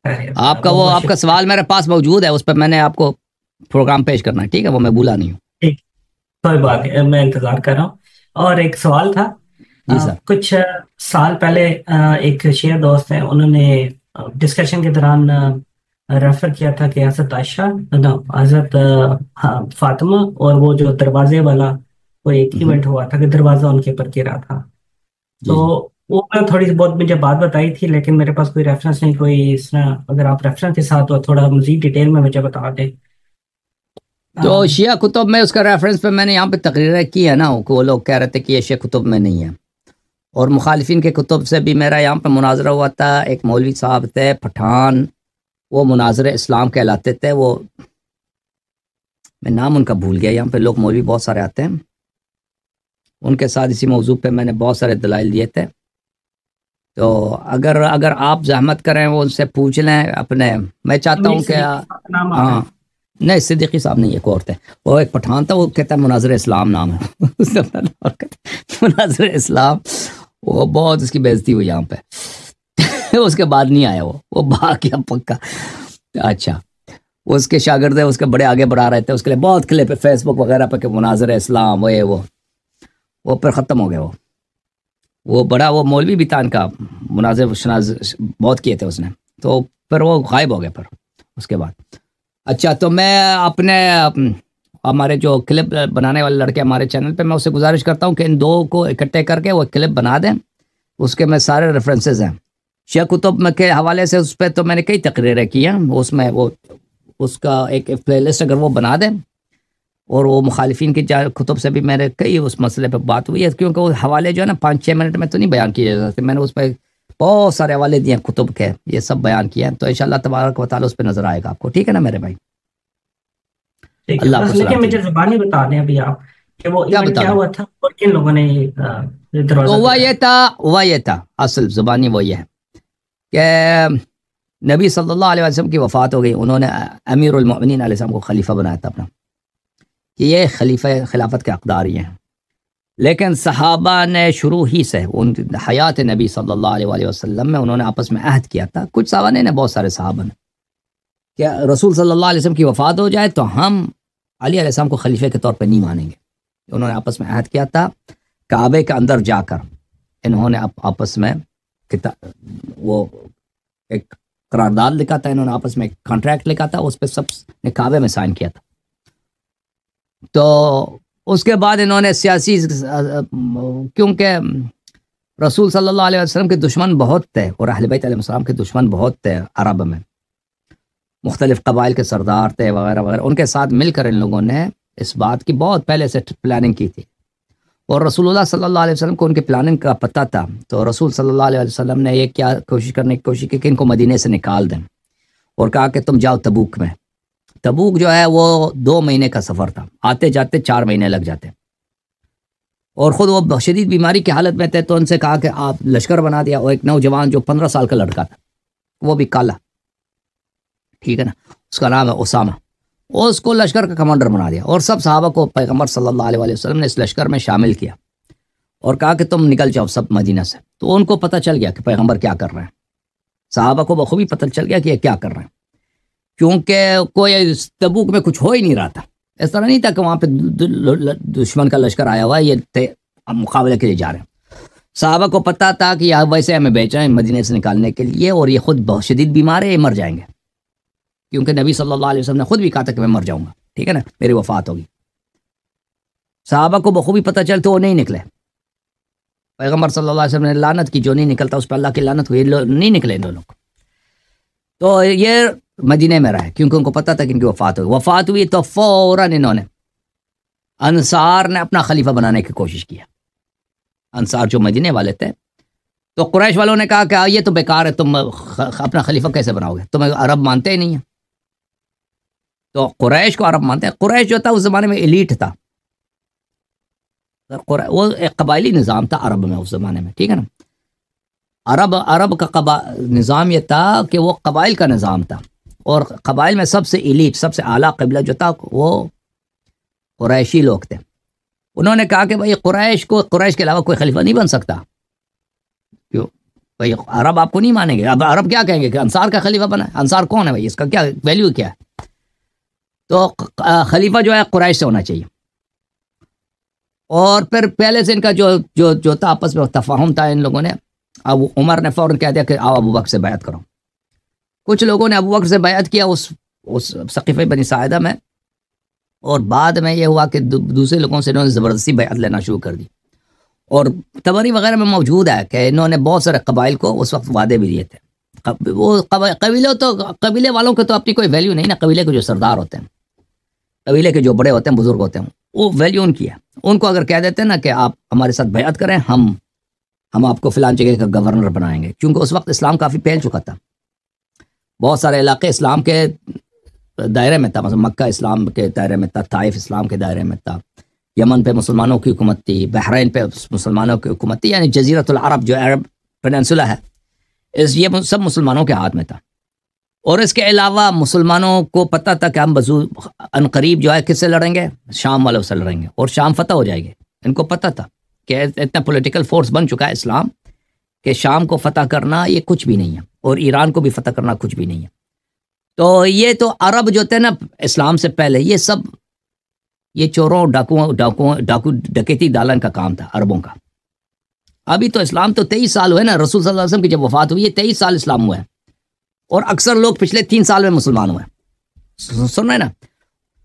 آپ کا وہ آپ کا سوال میرے پاس موجود ہے، اس پہ میں نے آپ کو پروگرام پیش کرنا ہے، ٹھیک ہے، وہ میں بھولا نہیں ہوں. ٹھیک، کوئی بات نہیں، میں انتظار کر رہا ہوں. اور ایک سوال تھا. جی سر. کچھ سال پہلے ایک شیعہ دوست ہیں، انہوں نے ڈسکشن کے دوران ریفر کیا تھا کہ حضرت عائشہ، حضرت فاطمہ اور وہ جو دروازے والا وہ ایک ایونٹ ہوا تھا کہ دروازہ ان کے اوپر گرا تھا. تو وہ میں تھوڑی بہت مجھے بات بتائی تھی، لیکن میرے پاس کوئی ریفرنس نہیں، کوئی اس طرح اگر آپ ریفرنس کے ساتھ ہو تھوڑا مزید ڈیٹیل میں مجھے بتا دیں. تو شیعہ کتب میں اس کا ریفرنس پہ میں نے یہاں پہ تقریریں کی ہے نا، وہ لوگ کہہ رہے تھے کہ یہ شیعہ کتب میں نہیں ہے، اور مخالفین کے کتب سے بھی میرا یہاں پہ مناظرہ ہوا تھا. ایک مولوی صاحب تھے پٹھان، وہ مناظر اسلام کہلاتے تھے، وہ میں نام ان کا بھول گیا، یہاں پہ لوگ مولوی بہت سارے آتے ہیں، ان کے ساتھ اسی موضوع پہ میں نے بہت سارے دلائل دیے تھے. تو اگر آپ زحمت کریں وہ ان سے پوچھ لیں اپنے. میں چاہتا ہوں کہ ہاں نہیں، صدیقی صاحب نہیں، ایک اور تھے، وہ ایک پٹھان تھا، وہ کہتا ہے مناظر اسلام نام ہے مناظر اسلام، وہ بہت اس کی بےعزتی ہوئی یہاں پہ اس کے بعد نہیں آیا، وہ بھاگ گیا پکا. اچھا، اس کے شاگرد اس کے بڑے آگے بڑھا رہے تھے، اس کے لیے بہت کلپ پہ فیس بک وغیرہ پہ کہ مناظر اسلام وہ پھر ختم ہو گیا. وہ بڑا وہ مولوی بھی تھا ان کا، مناظر شناز بہت کیے تھے اس نے، تو پھر وہ غائب ہو گیا پھر اس کے بعد. اچھا، تو میں اپنے ہمارے جو کلپ بنانے والے لڑکے ہمارے چینل پہ، میں اسے گزارش کرتا ہوں کہ ان دو کو اکٹھے کر کے وہ کلپ بنا دیں، اس کے میں سارے ریفرنسز ہیں شیعہ کتب میں کے حوالے سے. اس پہ تو میں نے کئی تقریریں کی ہیں، اس میں وہ اس کا ایک پلے لسٹ اگر وہ بنا دیں، اور وہ مخالفین کی کتب سے بھی میں نے کئی اس مسئلے پہ بات ہوئی ہے، کیونکہ وہ حوالے جو ہے نا 5-6 منٹ میں تو نہیں بیان کیے جا سکتے. میں نے اس پہ بہت سارے حوالے دیے ہیں کتب کے، یہ سب بیان کیے ہیں، تو انشاءاللہ تبارک و تعالی اس پہ نظر آئے گا آپ کو. ٹھیک ہے نا میرے بھائی؟ اللہ آپ کو لیکن سلامتی. مجھے زبانی بتا دیں ابھی آپ کہ وہ ایونٹ کیا ہوا تھا اور کن لوگوں نے دروازہ ہوا یہ تھا اصل زبانی وہ یہ ہے کہ نبی صلی اللہ علیہ وسلم کی وفات ہو گئی، انہوں نے امیر المؤمنین علیہ السلام کو خلیفہ بنایا تھا اپنا، کہ یہ خلیفہ خلافت کے حقدار یہ ہیں. لیکن صحابہ نے شروع ہی سے ان حیات نبی صلی اللہ علیہ وسلم میں انہوں نے آپس میں عہد کیا تھا، کچھ صحابہ نے بہت سارے صحابہ نے، کہ رسول صلی اللہ علیہ وسلم کی وفات ہو جائے تو ہم علی علیہ السلام کو خلیفہ کے طور پہ نہیں مانیں گے. انہوں نے آپس میں عہد کیا تھا، کعبے کے اندر جا کر انہوں نے آپس میں وہ ایک قرارداد لکھا تھا، انہوں نے آپس میں ایک کانٹریکٹ لکھا تھا، اس پہ سب نے کعبے میں سائن کیا تھا. تو اس کے بعد انہوں نے سیاسی، کیونکہ رسول صلی اللہ علیہ وسلم کے دشمن بہت تھے اور اہل بیت علیہ السلام کے دشمن بہت تھے عرب میں، مختلف قبائل کے سردار تھے وغیرہ وغیرہ، ان کے ساتھ مل کر ان لوگوں نے اس بات کی بہت پہلے سے پلاننگ کی تھی، اور رسول اللہ صلی اللہ علیہ وسلم کو ان کی پلاننگ کا پتہ تھا. تو رسول صلی اللہ علیہ وسلم نے یہ کیا کرنے کی کوشش کی کہ ان کو مدینے سے نکال دیں، اور کہا کہ تم جاؤ تبوک میں. تبوک جو ہے وہ 2 مہینے کا سفر تھا، آتے جاتے 4 مہینے لگ جاتے، اور خود وہ شدید بیماری کی حالت میں تھے. تو ان سے کہا کہ آپ لشکر بنا دیا، اور ایک نوجوان جو 15 سال کا لڑکا تھا، وہ بھی کالا، ٹھیک ہے نا، اس کا نام ہے اسامہ، اور اس کو لشکر کا کمانڈر بنا دیا، اور سب صحابہ کو پیغمبر صلی اللہ علیہ وسلم نے اس لشکر میں شامل کیا، اور کہا کہ تم نکل جاؤ سب مدینہ سے. تو ان کو پتہ چل گیا کہ پیغمبر کیا کر رہے ہیں، صحابہ کو بخوبی پتہ چل گیا کہ یہ کیا کر رہے ہیں، کیونکہ کوئی تبوک میں کچھ ہو ہی نہیں رہا تھا. اس طرح نہیں تھا کہ وہاں پہ دشمن کا لشکر آیا ہوا ہے، یہ مقابلے کے لیے جا رہے ہیں. صحابہ کو پتہ تھا کہ یہ ویسے ہمیں بیچ رہے ہیں مدینے سے نکالنے کے لیے، اور یہ خود بہت شدید بیمار ہے، یہ مر جائیں گے، کیونکہ نبی صلی اللہ علیہ وسلم نے خود بھی کہا تھا کہ میں مر جاؤں گا، ٹھیک ہے نا، میری وفات ہوگی. صحابہ کو بخوبی پتہ چل تو وہ نہیں نکلے. پیغمبر صلی اللہ علیہ وسلم نے لعنت کی، جو نہیں نکلتا اس پہ اللہ کی لعنت ہوئی، نہیں نکلے دو لوگ. تو یہ مدینے میں رہے، کیونکہ ان کو پتہ تھا کہ ان کی وفات ہوئی. تو فوراً انہوں نے انصار نے اپنا خلیفہ بنانے کی کوشش کیا، انصار جو مدینے والے تھے. تو قریش والوں نے کہا کہ یہ تو بیکار ہے، تم اپنا خلیفہ کیسے بناؤ گے، تمہیں عرب مانتے ہی نہیں ہیں. تو قریش کو عرب مانتے ہیں. قریش جو تھا اس زمانے میں ایلیٹ تھا، وہ ایک قبائلی نظام تھا عرب میں اس زمانے میں، ٹھیک ہے نا. عرب کا نظام یہ تھا کہ وہ قبائل کا نظام تھا، اور قبائل میں سب سے ایلیٹ، سب سے اعلیٰ قبیلہ جو تھا وہ قریشی لوگ تھے. انہوں نے کہا کہ بھائی قریش کے علاوہ کوئی خلیفہ نہیں بن سکتا. کیوں؟ بھائی عرب آپ کو نہیں مانیں گے. اب عرب کیا کہیں گے کہ انصار کا خلیفہ بنا ہے. انصار کون ہے بھائی؟ اس کا کیا ویلیو کیا ہے؟ تو خلیفہ جو ہے قریش سے ہونا چاہیے. اور پھر پہلے سے ان کا جو تھا آپس میں تفاہم تھا ان لوگوں نے. اب عمر نے فوراً کہہ دیا کہ آؤ ابو بکر سے بیعت کرو. کچھ لوگوں نے ابو بکر سے بیعت کیا اس ثقیفہ بنی ساعدہ میں، اور بعد میں یہ ہوا کہ دوسرے لوگوں سے انہوں نے زبردستی بیعت لینا شروع کر دی. اور تبری وغیرہ میں موجود ہے کہ انہوں نے بہت سارے قبائل کو اس وقت وعدے بھی دیے تھے. وہ قبیلے والوں کے تو اپنی کوئی ویلیو نہیں نا. قبیلے کے جو سردار ہوتے ہیں، قبیلے کے جو بڑے ہوتے ہیں، بزرگ ہوتے ہیں، وہ ویلیو ان کی ہے. ان کو اگر کہہ دیتے ہیں نا کہ آپ ہمارے ساتھ بیعت کریں، ہم آپ کو فلاں جگہ کا گورنر بنائیں گے. کیونکہ اس وقت اسلام کافی پھیل چکا تھا، بہت سارے علاقے اسلام کے دائرے میں تھا. مثلا مکہ اسلام کے دائرے میں تھا، طائف اسلام کے دائرے میں تھا، یمن پہ مسلمانوں کی حکومت تھی، بحرین پہ مسلمانوں کی حکومت تھی. یعنی جزیرۃ العرب جو عرب پیننسولا ہے، یہ سب مسلمانوں کے ہاتھ میں تھا. اور اس کے علاوہ مسلمانوں کو پتہ تھا کہ ہم عنقریب جو ہے کس سے لڑیں گے؟ شام والوں سے لڑیں گے، اور شام فتح ہو جائے گی. ان کو پتہ تھا کہ اتنا پولیٹیکل فورس بن چکا ہے اسلام کہ شام کو فتح کرنا یہ کچھ بھی نہیں ہے، اور ایران کو بھی فتح کرنا کچھ بھی نہیں ہے. تو یہ تو عرب جو تھے نا اسلام سے پہلے، یہ چوروں ڈاکو ڈکیتی ڈالن کا کام تھا عربوں کا. ابھی تو اسلام تو 23 سال ہوئے نا. رسول صلی اللہ علیہ وسلم کی جب وفات ہوئی ہے 23 سال اسلام ہوا ہے، اور اکثر لوگ پچھلے 3 سال میں مسلمان ہوئے. سن رہے نا؟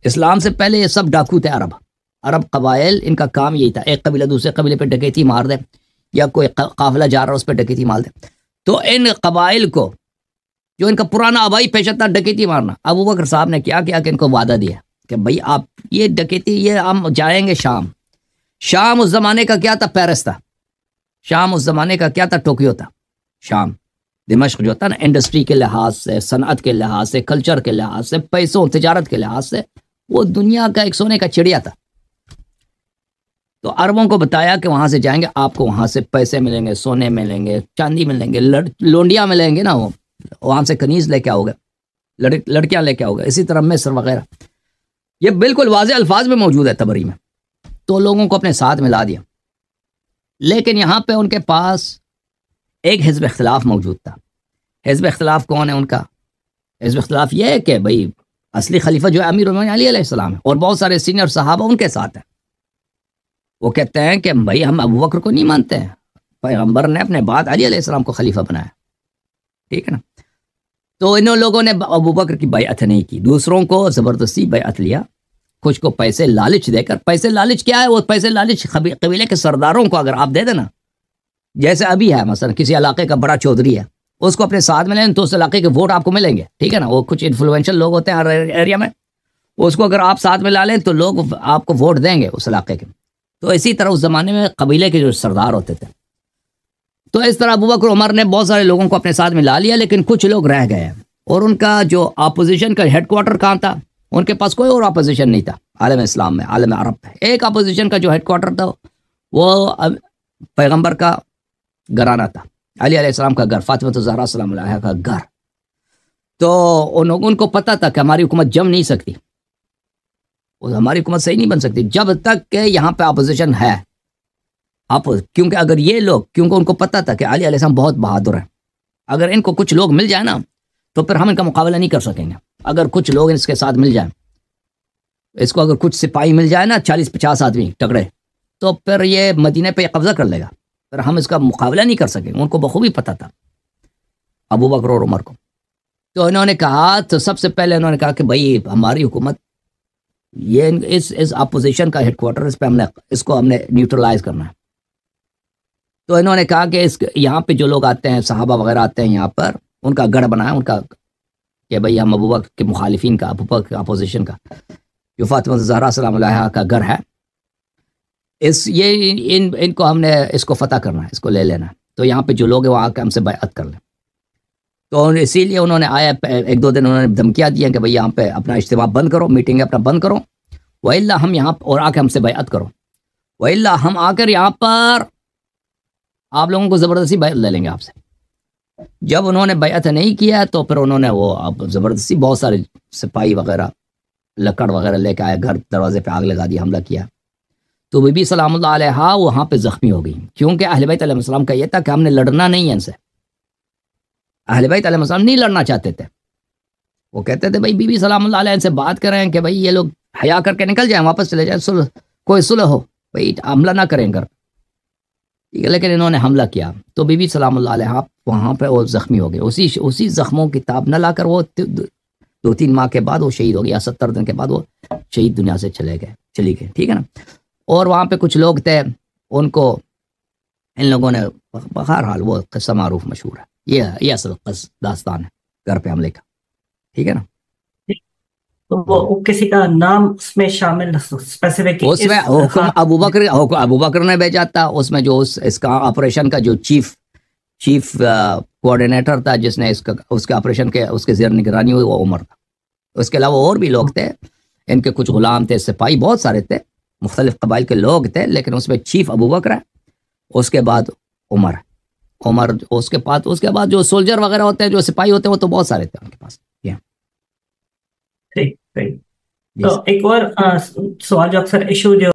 اسلام سے پہلے یہ سب ڈاکو تھے عرب قبائل. ان کا کام یہی تھا، ایک قبیلہ دوسرے قبیلے پہ ڈکیتی مار دے، یا کوئی قافلہ جا رہا اس پہ ڈکیتی مار دے. تو ان قبائل کو جو ان کا پرانا آبائی پیشہ تھا ڈکیتی مارنا، ابو بکر صاحب نے کیا کہ ان کو وعدہ دیا کہ بھائی آپ یہ ڈکیتی، یہ ہم جائیں گے شام اس زمانے کا کیا تھا؟ پیرس تھا. شام اس زمانے کا کیا تھا؟ ٹوکیو تھا. شام دمشق جو تھا نا، انڈسٹری کے لحاظ سے، صنعت کے لحاظ سے، کلچر کے لحاظ سے، پیسوں تجارت کے لحاظ سے وہ دنیا کا ایک سونے کا چڑیا تھا. تو عربوں کو بتایا کہ وہاں سے جائیں گے، آپ کو وہاں سے پیسے ملیں گے، سونے ملیں گے، چاندی ملیں گے، لونڈیاں ملیں گے نا، وہ وہاں سے کنیز لے کے آؤ گے، لڑکیاں لے کے آؤ گے، اسی طرح مصر وغیرہ. یہ بالکل واضح الفاظ میں موجود ہے تبری میں. تو لوگوں کو اپنے ساتھ ملا دیا. لیکن یہاں پہ ان کے پاس ایک حزب اختلاف موجود تھا. حزب اختلاف کون ہے ان کا؟ حزب اختلاف یہ ہے کہ بھئی اصلی خلیفہ جو ہے امیر المومنین علی علیہ السلام ہے، اور بہت سارے سینئر صحابہ ان کے ساتھ ہیں. وہ کہتے ہیں کہ بھئی ہم ابو بکر کو نہیں مانتے ہیں، پیغمبر نے اپنے بعد علی علیہ السلام کو خلیفہ بنایا. ٹھیک ہے نا؟ تو انہوں لوگوں نے ابو بکر کی بیعت نہیں کی، دوسروں کو زبردستی بیعت لیا، کچھ کو پیسے لالچ دے کر. پیسے لالچ کیا ہے؟ وہ پیسے لالچ قبیلے کے سرداروں کو اگر آپ دے دینا، جیسے ابھی ہے مثلا کسی علاقے کا بڑا چودھری ہے، اس کو اپنے ساتھ ملیں تو اس علاقے کے ووٹ آپ کو ملیں گے. ٹھیک ہے نا؟ وہ کچھ انفلوئنشل لوگ ہوتے ہیں ہر ایریا میں، اس کو اگر آپ ساتھ میں لا لیں تو لوگ آپ کو ووٹ دیں گے اس علاقے کے. تو اسی طرح اس زمانے میں قبیلے کے جو سردار ہوتے تھے، تو اس طرح ابو بکر عمر نے بہت سارے لوگوں کو اپنے ساتھ میں لا لیا. لیکن کچھ لوگ رہ گئے ہیں، اور ان کا جو اپوزیشن کا ہیڈ کوارٹر کہاں تھا؟ ان کے پاس کوئی اور اپوزیشن نہیں تھا عالم اسلام میں، عالم عرب میں. ایک اپوزیشن کا جو ہیڈ کوارٹر تھا وہ پیغمبر کا گھرانہ تھا، علی علیہ السلام کا گھر، فاطمہ الزہرا سلام علیہا کا گھر. تو ان کو پتہ تھا کہ ہماری حکومت جم نہیں سکتی، ہماری حکومت صحیح نہیں بن سکتی جب تک کہ یہاں پہ اپوزیشن ہے. کیونکہ اگر یہ لوگ، کیونکہ ان کو پتہ تھا کہ علی علیہ السلام بہت بہادر ہیں، اگر ان کو کچھ لوگ مل جائے نا تو پھر ہم ان کا مقابلہ نہیں کر سکیں گے. اگر کچھ لوگ اس کے ساتھ مل جائیں، اس کو اگر کچھ سپاہی مل جائے نا 40-50 آدمی تگڑے، تو پھر یہ مدینے پہ قبضہ کر لے گا، پھر ہم اس کا مقابلہ نہیں کر سکیں گے. ان کو بخوبی پتہ تھا ابو بکر اور عمر کو. تو انہوں نے کہا، تو سب سے پہلے انہوں نے کہا کہ بھائی ہماری حکومت، یہ اس اپوزیشن کا ہیڈ کوارٹر، اس پہ اس کو ہم نے نیوٹرلائز کرنا ہے. تو انہوں نے کہا کہ یہاں پہ جو لوگ آتے ہیں، صحابہ وغیرہ آتے ہیں، یہاں پر ان کا گڑھ بنایا، ان کا کہ بھئی ہم ابو بکر کے مخالفین کا، ابو بکر اپوزیشن کا، جو فاطمہ الزہرا سلام علیہا کا گھر ہے، ان کو ہم نے اس کو فتح کرنا ہے، اس کو لے لینا ہے. تو یہاں پہ جو لوگ ہیں وہ آ کے ہم سے بیعت کر لیں. تو اسی لیے انہوں نے آیا 1-2 دن انہوں نے دھمکیاں دی ہیں کہ بھئی یہاں پہ اپنا اجتماع بند کرو، میٹنگ اپنا بند کرو، وَإِلَّا ہم یہاں اور آ کے ہم سے بیعت کرو، وَإِلَّا ہم آ کر یہاں پر آپ لوگوں کو زبردستی بیعت لے لیں گے آپ سے. جب انہوں نے بیعت نہیں کیا تو پھر انہوں نے وہ اب زبردستی بہت سارے سپاہی وغیرہ، لکڑ وغیرہ لے کے آئے، گھر دروازے پہ آگ لگا دی، حملہ کیا. تو بی بی سلام اللہ علیہا وہاں پہ زخمی ہو گئی، کیونکہ اہل بیت علیہ السلام کا یہ تھا کہ ہم نے لڑنا نہیں ہے ان سے، اہل بیت علیہ السلام نہیں لڑنا چاہتے تھے. وہ کہتے تھے بھائی بی بی سلام اللہ علیہ سے بات کریں کہ بھائی یہ لوگ حیا کر کے نکل جائیں, واپس چلے جائیں, کوئی صلح ہو, بھائی حملہ نہ کریں گھر. لیکن انہوں نے حملہ کیا تو بی بی سلام اللہ علیہ وہاں پہ وہ زخمی ہو گئے. اسی زخموں کی تاب نہ لا کر وہ 2-3 ماہ کے بعد وہ شہید ہو گیا, 70 دن کے بعد وہ شہید دنیا سے چلی گئے. ٹھیک ہے نا. اور وہاں پہ کچھ لوگ تھے, ان کو ان لوگوں نے, بہرحال وہ قصہ معروف مشہور ہے, یہ اصل داستان ہے گھر پہ حملے کا. ٹھیک ہے نا. تو وہ کسی کا نام اس میں شامل اسپیسیفک اس میں حکم ابو بکر نے بھیجا تھا. اس میں جو اس کا آپریشن کا جو چیف کوآرڈینیٹر تھا, جس نے اس کے آپریشن کے اس کے زیر نگرانی ہوئی, وہ عمر تھا. اس کے علاوہ اور بھی لوگ تھے, ان کے کچھ غلام تھے, سپاہی بہت سارے تھے, مختلف قبائل کے لوگ تھے, لیکن اس میں چیف ابو بکر ہے, اس کے بعد عمر, اس کے بعد جو سولجر وغیرہ ہوتے ہیں, جو سپاہی ہوتے ہیں, وہ تو بہت سارے تھے ان کے پاس. ٹھیک. تو ایک اور سوال جو اکثر ایشو جو